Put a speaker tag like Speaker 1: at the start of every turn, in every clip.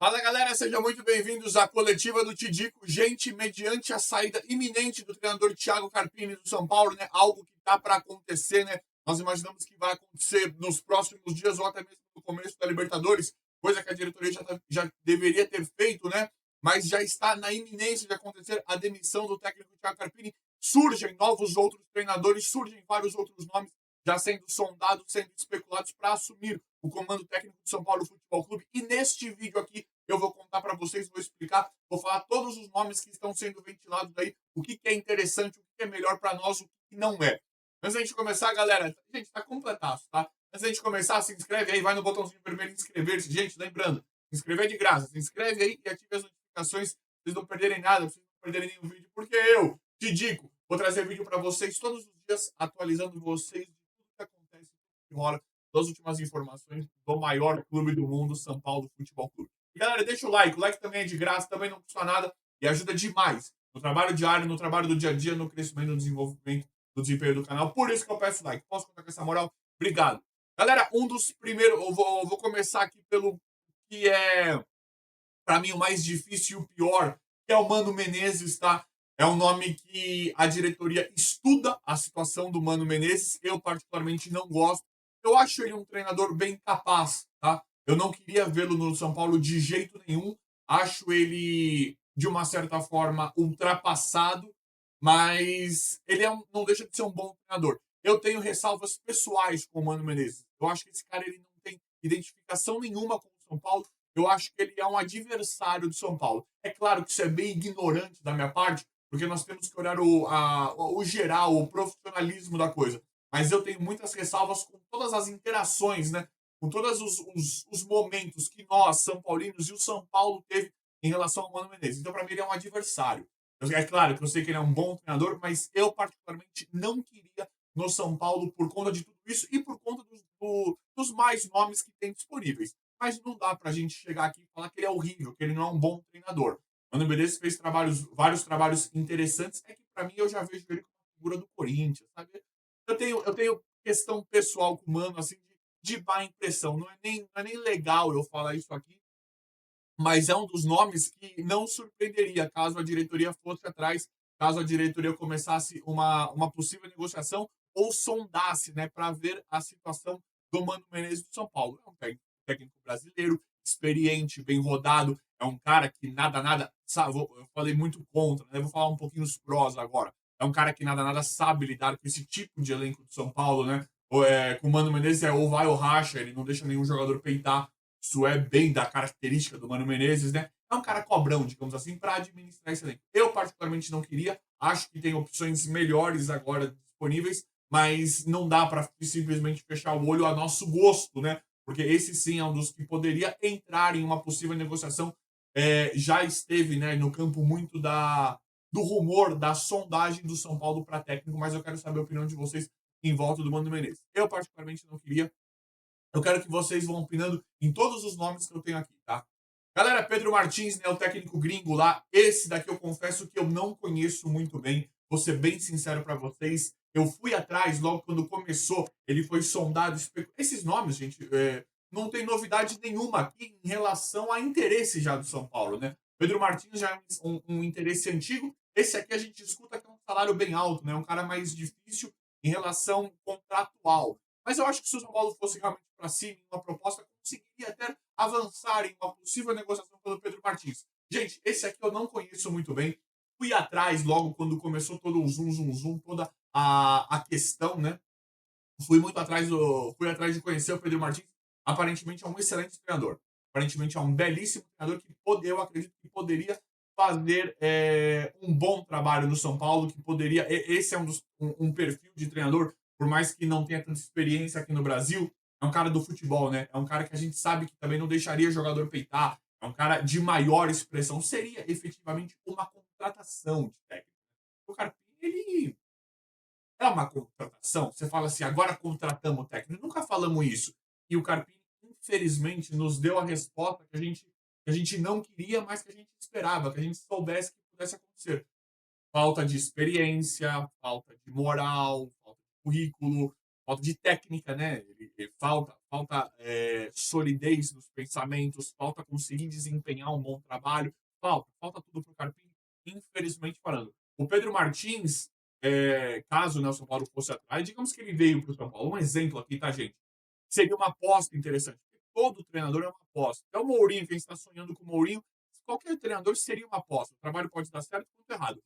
Speaker 1: Fala galera, sejam muito bem-vindos à coletiva do Tidico. Gente, mediante a saída iminente do treinador Thiago Carpini do São Paulo, né? Algo que tá para acontecer, né? Nós imaginamos que vai acontecer nos próximos dias ou até mesmo no começo da Libertadores, coisa que a diretoria já deveria ter feito, né? Mas já está na iminência de acontecer a demissão do técnico Thiago Carpini. Surgem novos outros treinadores, surgem vários outros nomes já sendo sondados, sendo especulados para assumir o comando técnico do São Paulo Futebol Clube. E neste vídeo aqui eu vou contar para vocês, vou explicar, vou falar todos os nomes que estão sendo ventilados aí, o que é interessante, o que é melhor para nós, o que não é. Antes da gente começar, galera, gente, tá completaço, tá? Antes da gente começar, se inscreve aí, vai no botãozinho vermelho inscrever-se. Gente, lembrando, se inscrever é de graça. Se inscreve aí e ative as notificações pra vocês não perderem nada, pra vocês não perderem nenhum vídeo, porque eu, Tidico, vou trazer vídeo para vocês todos os dias, atualizando vocês de tudo que acontece, tudo que rola, das últimas informações do maior clube do mundo, São Paulo Futebol Clube. E galera, deixa o like também é de graça, também não custa nada e ajuda demais no trabalho diário, no trabalho do dia a dia, no crescimento, no desenvolvimento, no desempenho do canal. Por isso que eu peço like. Posso contar com essa moral? Obrigado. Galera, um dos primeiros, eu vou começar aqui pelo que é, para mim, o mais difícil e o pior, que é o Mano Menezes, tá? É um nome que a diretoria estuda a situação do Mano Menezes. Eu, particularmente, não gosto. Eu acho ele um treinador bem capaz, tá? Eu não queria vê-lo no São Paulo de jeito nenhum. Acho ele, de uma certa forma, ultrapassado, mas ele não deixa de ser um bom treinador. Eu tenho ressalvas pessoais com o Mano Menezes. Eu acho que esse cara ele não tem identificação nenhuma com o São Paulo. Eu acho que ele é um adversário do São Paulo. É claro que isso é bem ignorante da minha parte, porque nós temos que olhar o geral, o profissionalismo da coisa. Mas eu tenho muitas ressalvas com todas as interações, né? Com todos os momentos que nós, São Paulinos, e o São Paulo teve em relação ao Mano Menezes. Então, para mim, ele é um adversário. É claro que eu sei que ele é um bom treinador, mas eu, particularmente, não queria no São Paulo por conta de tudo isso e por conta dos mais nomes que tem disponíveis. Mas não dá pra gente chegar aqui e falar que ele é horrível, que ele não é um bom treinador. Mano Menezes fez vários trabalhos interessantes. É que pra mim eu já vejo ele como uma figura do Corinthians, sabe? Eu tenho questão pessoal com o Mano, assim, de má impressão. Não é nem legal eu falar isso aqui, mas é um dos nomes que não surpreenderia caso a diretoria fosse atrás, caso a diretoria começasse uma possível negociação ou sondasse, né, para ver a situação do Mano Menezes do São Paulo. É um técnico brasileiro, experiente, bem rodado, é um cara que nada, sabe, eu falei muito contra, né, vou falar um pouquinho os prós agora. É um cara que nada sabe lidar com esse tipo de elenco do São Paulo, né? Com o Mano Menezes é ou vai ou racha, ele não deixa nenhum jogador peitar. Isso é bem da característica do Mano Menezes, né? É um cara cobrão, digamos assim, para administrar esse elenco. Eu, particularmente, não queria. Acho que tem opções melhores agora disponíveis, mas não dá para simplesmente fechar o olho a nosso gosto, né? Porque esse sim é um dos que poderia entrar em uma possível negociação. Já esteve, né, no campo muito do rumor, da sondagem do São Paulo para técnico, mas eu quero saber a opinião de vocês em volta do Mano Menezes. Eu, particularmente, não queria. Eu quero que vocês vão opinando em todos os nomes que eu tenho aqui, tá? Galera, Pedro Martins, né, o técnico gringo lá. Esse daqui eu confesso que eu não conheço muito bem. Vou ser bem sincero para vocês. Eu fui atrás logo quando começou. Ele foi sondado. Esses nomes, gente, não tem novidade nenhuma aqui em relação a interesse já do São Paulo, né? Pedro Martins já é um interesse antigo. Esse aqui a gente escuta que é um salário bem alto, né? Um cara mais difícil em relação contratual. Mas eu acho que se o São Paulo fosse realmente para cima em uma proposta, conseguiria até avançar em uma possível negociação pelo Pedro Martins. Gente, esse aqui eu não conheço muito bem. Fui atrás logo quando começou todo o zoom, toda a questão, né? Fui atrás de conhecer o Pedro Martins. Aparentemente é um excelente treinador. Aparentemente é um belíssimo treinador que eu acredito que poderia fazer um bom trabalho no São Paulo, que poderia. Esse é um perfil de treinador, por mais que não tenha tanta experiência aqui no Brasil, é um cara do futebol, né? É um cara que a gente sabe que também não deixaria jogador peitar, é um cara de maior expressão. Seria efetivamente uma contratação de técnico. O cara, ele é uma contratação. Você fala assim, agora contratamos o técnico. Nunca falamos isso. E o Carpini, infelizmente, nos deu a resposta que a gente não queria, mas que a gente esperava, que a gente soubesse que pudesse acontecer. Falta de experiência, falta de moral, falta de currículo, falta de técnica, né? Falta solidez nos pensamentos, falta conseguir desempenhar um bom trabalho, falta tudo para o Carpini, infelizmente falando. O Pedro Martins, caso, né, o São Paulo fosse atrás, digamos que ele veio para o São Paulo, um exemplo aqui, tá, gente? Seria uma aposta interessante. Porque todo treinador é uma aposta. Até o Mourinho, quem está sonhando com o Mourinho, qualquer treinador seria uma aposta. O trabalho pode dar certo ou errado.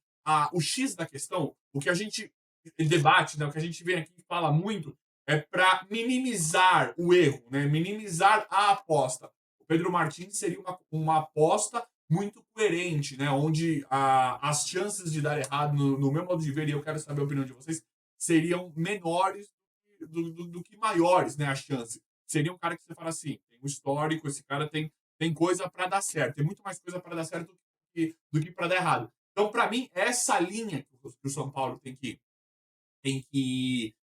Speaker 1: O X da questão, o que a gente debate, né, o que a gente vem aqui e fala muito, é para minimizar o erro, né, minimizar a aposta. O Pedro Martins seria uma aposta muito coerente, né, onde as chances de dar errado, no meu modo de ver, e eu quero saber a opinião de vocês, seriam menores do que maiores, né, a chance. Seria um cara que você fala assim, tem um histórico, esse cara tem coisa para dar certo, tem muito mais coisa para dar certo do que para dar errado. Então, para mim, essa linha que o São Paulo tem que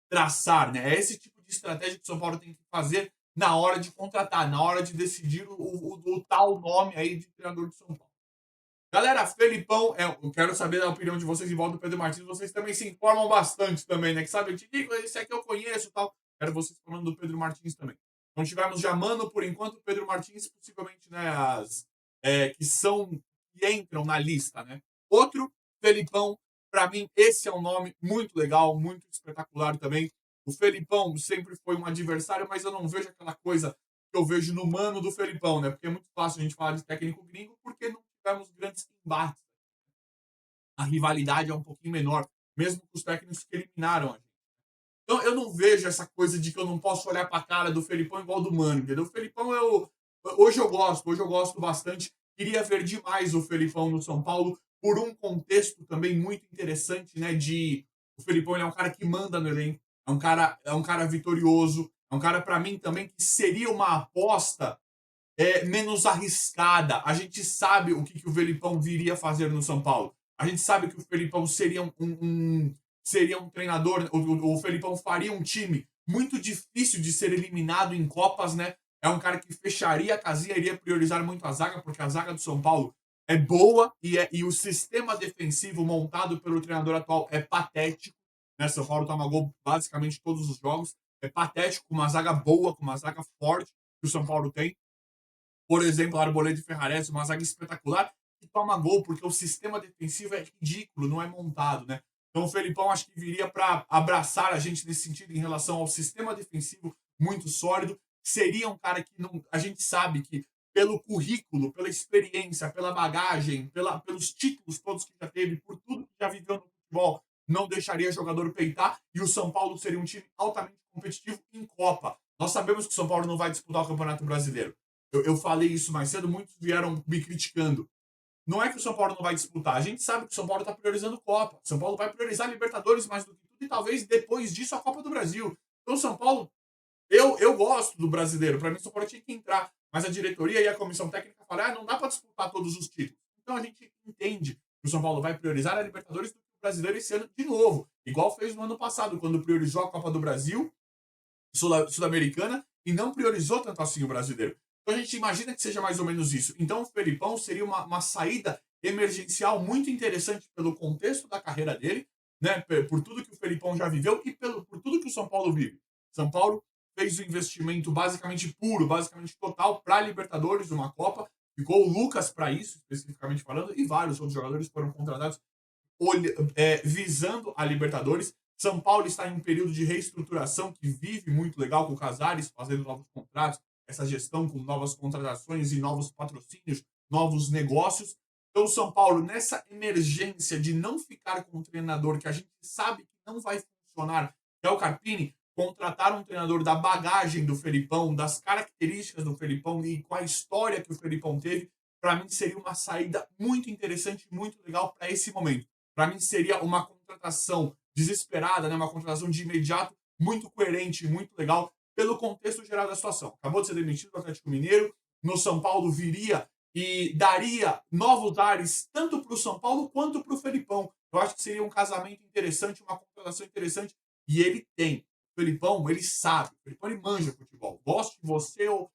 Speaker 1: traçar, né? É esse tipo de estratégia que o São Paulo tem que fazer na hora de contratar, na hora de decidir o tal nome aí de treinador de São Paulo. Galera, Felipão, eu quero saber a opinião de vocês em volta do Pedro Martins. Vocês também se informam bastante também, né? Que sabe, eu te digo, esse aqui eu conheço e tal. Quero vocês falando do Pedro Martins também. Então tivemos já Mano, por enquanto, o Pedro Martins, possivelmente, né, que entram na lista, né? Outro, Felipão, para mim, esse é um nome muito legal, muito espetacular também. O Felipão sempre foi um adversário, mas eu não vejo aquela coisa que eu vejo no Mano do Felipão, né? Porque é muito fácil a gente falar de técnico gringo, porque não tivemos grandes embates. A rivalidade é um pouquinho menor, mesmo com os técnicos que eliminaram a gente. Então eu não vejo essa coisa de que eu não posso olhar para a cara do Felipão igual do Mano, entendeu? O Felipão hoje eu gosto bastante. Queria ver demais o Felipão no São Paulo por um contexto também muito interessante, né? O Felipão ele é um cara que manda no elenco, é um cara vitorioso, é um cara para mim também que seria uma aposta menos arriscada. A gente sabe o que o Felipão viria fazer no São Paulo. A gente sabe que o Felipão seria um treinador, o Felipão faria um time muito difícil de ser eliminado em Copas, né? É um cara que fecharia a casinha, iria priorizar muito a zaga, porque a zaga do São Paulo é boa e o sistema defensivo montado pelo treinador atual é patético. Né? São Paulo toma gol basicamente todos os jogos. É patético, com uma zaga boa, com uma zaga forte que o São Paulo tem. Por exemplo, a Arboleda e Ferrarese, uma zaga espetacular, que toma gol, porque o sistema defensivo é ridículo, não é montado, né? Então o Felipão acho que viria para abraçar a gente nesse sentido em relação ao sistema defensivo muito sólido. Seria um cara que não, a gente sabe que pelo currículo, pela experiência, pela bagagem, pelos títulos todos que já teve, por tudo que já viveu no futebol, não deixaria jogador peitar e o São Paulo seria um time altamente competitivo em Copa. Nós sabemos que o São Paulo não vai disputar o Campeonato Brasileiro. Eu falei isso mais cedo, muitos vieram me criticando. Não é que o São Paulo não vai disputar. A gente sabe que o São Paulo está priorizando Copa. O São Paulo vai priorizar a Libertadores mais do que tudo e talvez depois disso a Copa do Brasil. Então, o São Paulo, eu gosto do brasileiro. Para mim, o São Paulo tinha que entrar. Mas a diretoria e a comissão técnica falaram: não dá para disputar todos os títulos. Então, a gente entende que o São Paulo vai priorizar a Libertadores do que o brasileiro esse ano de novo. Igual fez no ano passado, quando priorizou a Copa do Brasil, Sul-Americana, e não priorizou tanto assim o brasileiro. Então a gente imagina que seja mais ou menos isso. Então o Felipão seria uma saída emergencial muito interessante pelo contexto da carreira dele, né? Por tudo que o Felipão já viveu e por tudo que o São Paulo vive. São Paulo fez o investimento basicamente puro, basicamente total para a Libertadores, uma Copa. Ficou o Lucas para isso, especificamente falando, e vários outros jogadores foram contratados visando a Libertadores. São Paulo está em um período de reestruturação que vive muito legal com o Casares, fazendo novos contratos, essa gestão com novas contratações e novos patrocínios, novos negócios. Então, o São Paulo, nessa emergência de não ficar com um treinador que a gente sabe que não vai funcionar, que é o Carpini, contratar um treinador da bagagem do Felipão, das características do Felipão e com a história que o Felipão teve, para mim seria uma saída muito interessante, muito legal para esse momento. Para mim seria uma contratação desesperada, né? Uma contratação de imediato, muito coerente, muito legal, pelo contexto geral da situação. Acabou de ser demitido do Atlético Mineiro, no São Paulo viria e daria novos ares tanto para o São Paulo quanto para o Felipão. Eu acho que seria um casamento interessante, uma contratação interessante, e ele tem. O Felipão, ele sabe, o Felipão ele manja futebol. Goste você ou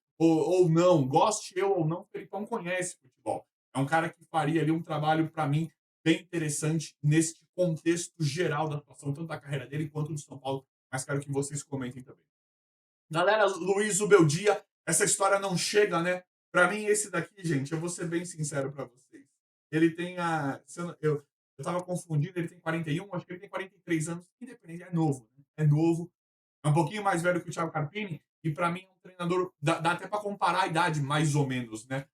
Speaker 1: não, goste eu ou não, o Felipão conhece futebol. É um cara que faria ali um trabalho, para mim, bem interessante nesse contexto geral da atuação, tanto da carreira dele quanto do São Paulo mas quero que vocês comentem também. Galera, Luiz Ubeldia, essa história não chega, né? Pra mim, esse daqui, gente, eu vou ser bem sincero pra vocês. Ele tem a. Eu tava confundindo, ele tem 41, acho que ele tem 43 anos, independente, é novo, né? É novo, é um pouquinho mais velho que o Thiago Carpini, e pra mim é um treinador. Dá até pra comparar a idade, mais ou menos, né?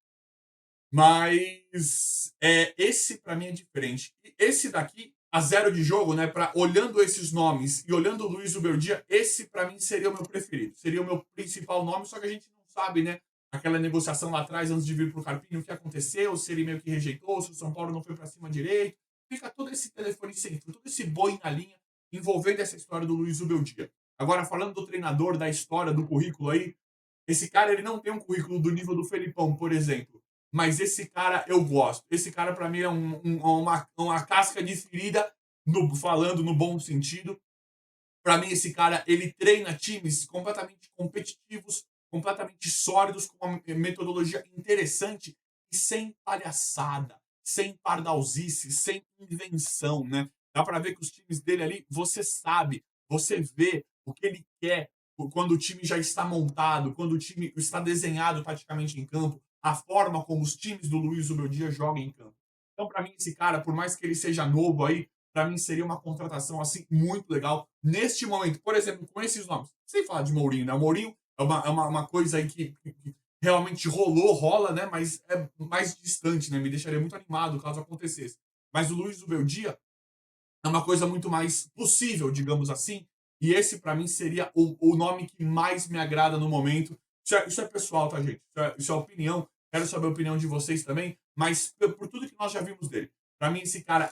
Speaker 1: Mas esse para mim é diferente. E esse daqui, a zero de jogo, né? Olhando esses nomes e olhando o Luiz Uberdia, esse para mim seria o meu preferido. Seria o meu principal nome, só que a gente não sabe, né? Aquela negociação lá atrás, antes de vir para o Carpini, o que aconteceu, se ele meio que rejeitou, se o São Paulo não foi para cima direito. Fica todo esse telefone sem fio, todo esse boi na linha envolvendo essa história do Luiz Ubeldia. Agora, falando do treinador, da história, do currículo aí, esse cara ele não tem um currículo do nível do Felipão, por exemplo. Mas esse cara eu gosto. Esse cara, para mim, é uma casca de ferida, falando no bom sentido. Para mim, esse cara ele treina times completamente competitivos, completamente sólidos, com uma metodologia interessante e sem palhaçada, sem pardalzice, sem invenção, né? Dá para ver que os times dele ali, você sabe, você vê o que ele quer quando o time já está montado, quando o time está desenhado praticamente em campo, a forma como os times do Luiz Ubeldia jogam em campo. Então, para mim, esse cara, por mais que ele seja novo aí, para mim seria uma contratação assim muito legal neste momento. Por exemplo, com esses nomes, sem falar de Mourinho, né? O Mourinho é uma coisa aí que realmente rola, né? Mas é mais distante, né? Me deixaria muito animado caso acontecesse. Mas o Luiz Ubeldia é uma coisa muito mais possível, digamos assim. E esse, para mim, seria o nome que mais me agrada no momento. Isso é pessoal, tá, gente? Isso é opinião. Quero saber a opinião de vocês também. Mas por tudo que nós já vimos dele. Para mim, esse cara.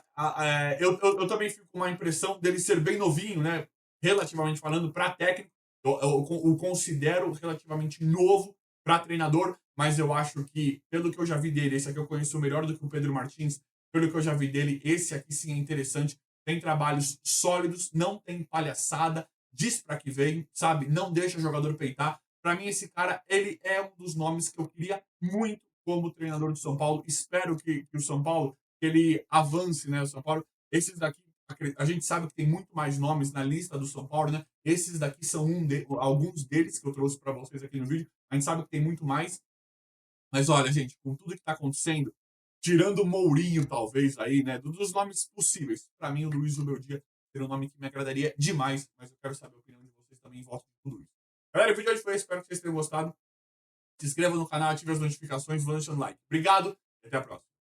Speaker 1: Eu também fico com uma impressão dele ser bem novinho, né? Relativamente falando, para técnico. Eu o considero relativamente novo para treinador. Mas eu acho que, pelo que eu já vi dele, esse aqui eu conheço melhor do que o Pedro Martins. Pelo que eu já vi dele, esse aqui sim é interessante, tem trabalhos sólidos, não tem palhaçada, diz para que vem, sabe? Não deixa o jogador peitar. Para mim, esse cara, ele é um dos nomes que eu queria muito como treinador do São Paulo. Espero que o São Paulo, que ele avance, né? O São Paulo, esses daqui, a gente sabe que tem muito mais nomes na lista do São Paulo, né? Esses daqui são alguns deles que eu trouxe para vocês aqui no vídeo. A gente sabe que tem muito mais. Mas olha, gente, com tudo que está acontecendo, tirando o Mourinho, talvez, aí, né? Dos nomes possíveis. Para mim, o Luiz Ubeldia seria um nome que me agradaria demais, mas eu quero saber a opinião de vocês também em volta de tudo isso. Galera, o vídeo de hoje foi esse, espero que vocês tenham gostado. Se inscreva no canal, ative as notificações, vão deixando like. Obrigado e até a próxima.